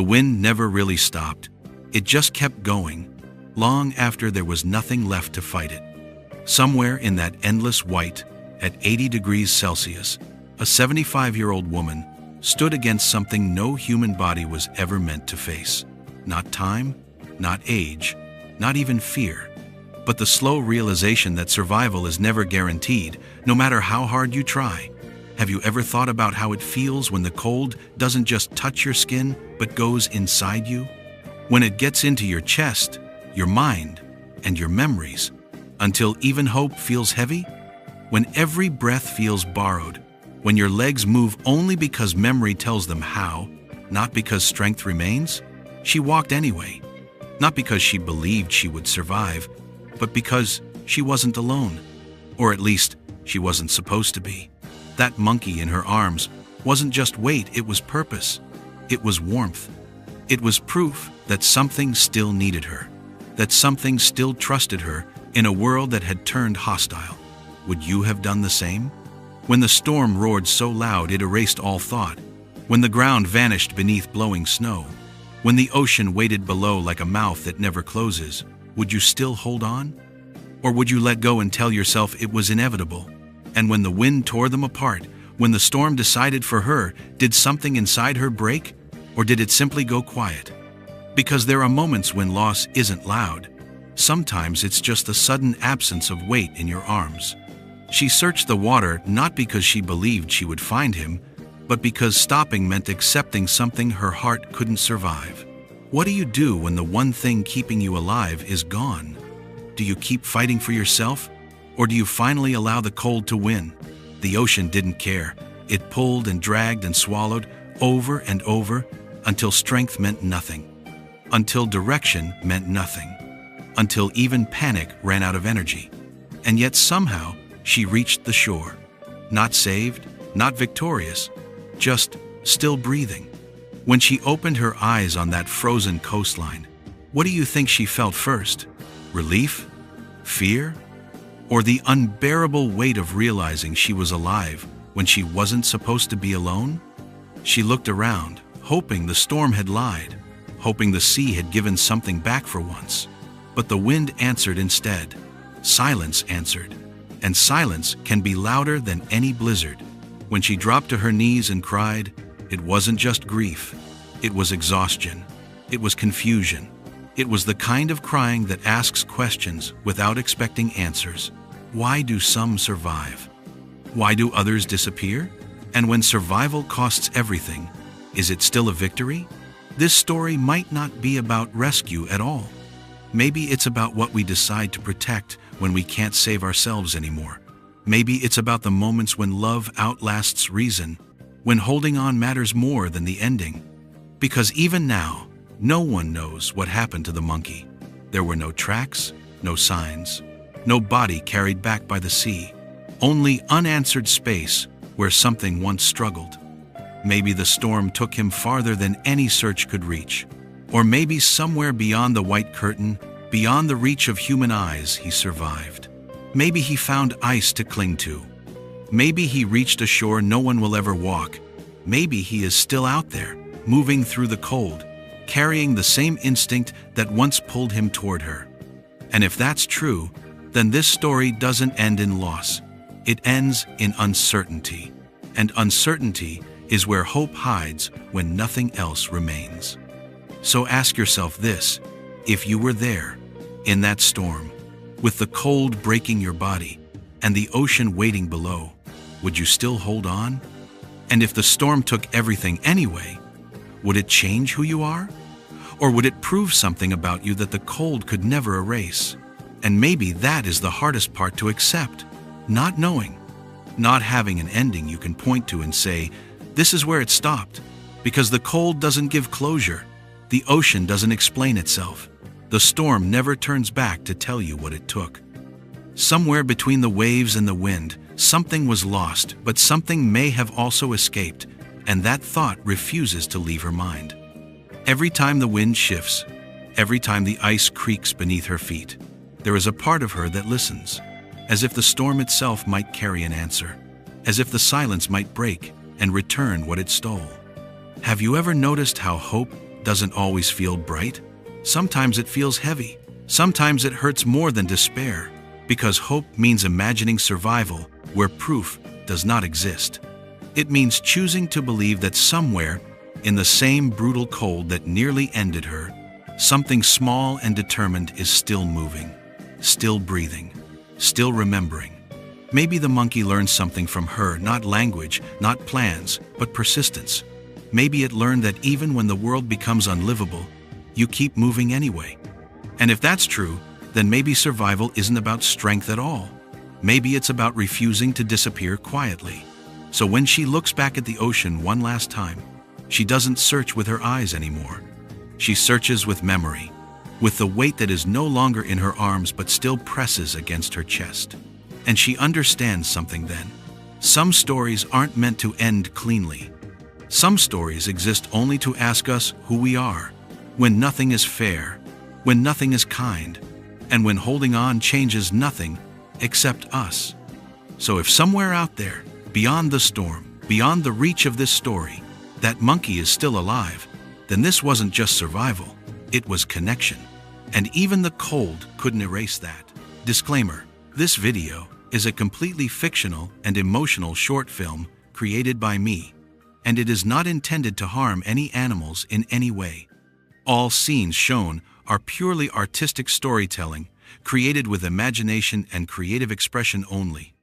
wind never really stopped. It just kept going, long after there was nothing left to fight it. Somewhere in that endless white, at 80 degrees Celsius, a 75-year-old woman stood against something no human body was ever meant to face. Not time, not age, not even fear, but the slow realization that survival is never guaranteed, no matter how hard you try. Have you ever thought about how it feels when the cold doesn't just touch your skin, but goes inside you? When it gets into your chest, your mind, and your memories, until even hope feels heavy? When every breath feels borrowed, when your legs move only because memory tells them how, not because strength remains? She walked anyway, not because she believed she would survive, but because she wasn't alone, or at least she wasn't supposed to be. That monkey in her arms wasn't just weight, it was purpose. It was warmth. It was proof that something still needed her, that something still trusted her in a world that had turned hostile. Would you have done the same? When the storm roared so loud it erased all thought, when the ground vanished beneath blowing snow, when the ocean waited below like a mouth that never closes, would you still hold on? Or would you let go and tell yourself it was inevitable? And when the wind tore them apart, when the storm decided for her, did something inside her break? Or did it simply go quiet? Because there are moments when loss isn't loud. Sometimes it's just the sudden absence of weight in your arms. She searched the water not because she believed she would find him, but because stopping meant accepting something her heart couldn't survive. What do you do when the one thing keeping you alive is gone? Do you keep fighting for yourself? Or do you finally allow the cold to win? The ocean didn't care. It pulled and dragged and swallowed over and over until strength meant nothing, until direction meant nothing, until even panic ran out of energy. And yet somehow she reached the shore, not saved, not victorious, just still breathing. When she opened her eyes on that frozen coastline, what do you think she felt first? Relief? Fear? Or the unbearable weight of realizing she was alive when she wasn't supposed to be alone? She looked around, hoping the storm had lied, hoping the sea had given something back for once. But the wind answered instead. Silence answered. And silence can be louder than any blizzard. When she dropped to her knees and cried, it wasn't just grief. It was exhaustion. It was confusion. It was the kind of crying that asks questions without expecting answers. Why do some survive? Why do others disappear? And when survival costs everything, is it still a victory? This story might not be about rescue at all. Maybe it's about what we decide to protect when we can't save ourselves anymore. Maybe it's about the moments when love outlasts reason, when holding on matters more than the ending. Because even now, no one knows what happened to the monkey. There were no tracks, no signs, no body carried back by the sea, only unanswered space where something once struggled. Maybe the storm took him farther than any search could reach. Or maybe somewhere beyond the white curtain, beyond the reach of human eyes, he survived. Maybe he found ice to cling to. Maybe he reached a shore no one will ever walk. Maybe he is still out there, moving through the cold, carrying the same instinct that once pulled him toward her. And if that's true, then this story doesn't end in loss. It ends in uncertainty. And uncertainty is where hope hides when nothing else remains. So ask yourself this: if you were there, in that storm, with the cold breaking your body and the ocean waiting below, would you still hold on? And if the storm took everything anyway, would it change who you are? Or would it prove something about you that the cold could never erase? And maybe that is the hardest part to accept: not knowing, not having an ending you can point to and say, this is where it stopped. Because the cold doesn't give closure. The ocean doesn't explain itself. The storm never turns back to tell you what it took. Somewhere between the waves and the wind, something was lost, but something may have also escaped, and that thought refuses to leave her mind. Every time the wind shifts, every time the ice creaks beneath her feet, there is a part of her that listens, as if the storm itself might carry an answer, as if the silence might break and return what it stole. Have you ever noticed how hope doesn't always feel bright. Sometimes it feels heavy. Sometimes it hurts more than despair, because hope means imagining survival where proof does not exist. It means choosing to believe that somewhere, in the same brutal cold that nearly ended her, something small and determined is still moving, still breathing, still remembering. Maybe the monkey learned something from her, not language, not plans, but persistence. Maybe it learned that even when the world becomes unlivable, you keep moving anyway. And if that's true, then maybe survival isn't about strength at all. Maybe it's about refusing to disappear quietly. So when she looks back at the ocean one last time, she doesn't search with her eyes anymore. She searches with memory, with the weight that is no longer in her arms but still presses against her chest. And she understands something then. Some stories aren't meant to end cleanly. Some stories exist only to ask us who we are, when nothing is fair, when nothing is kind, and when holding on changes nothing except us. So if somewhere out there, beyond the storm, beyond the reach of this story, that monkey is still alive, then this wasn't just survival, it was connection. And even the cold couldn't erase that. Disclaimer: this video is a completely fictional and emotional short film created by me, and it is not intended to harm any animals in any way. All scenes shown are purely artistic storytelling, created with imagination and creative expression only.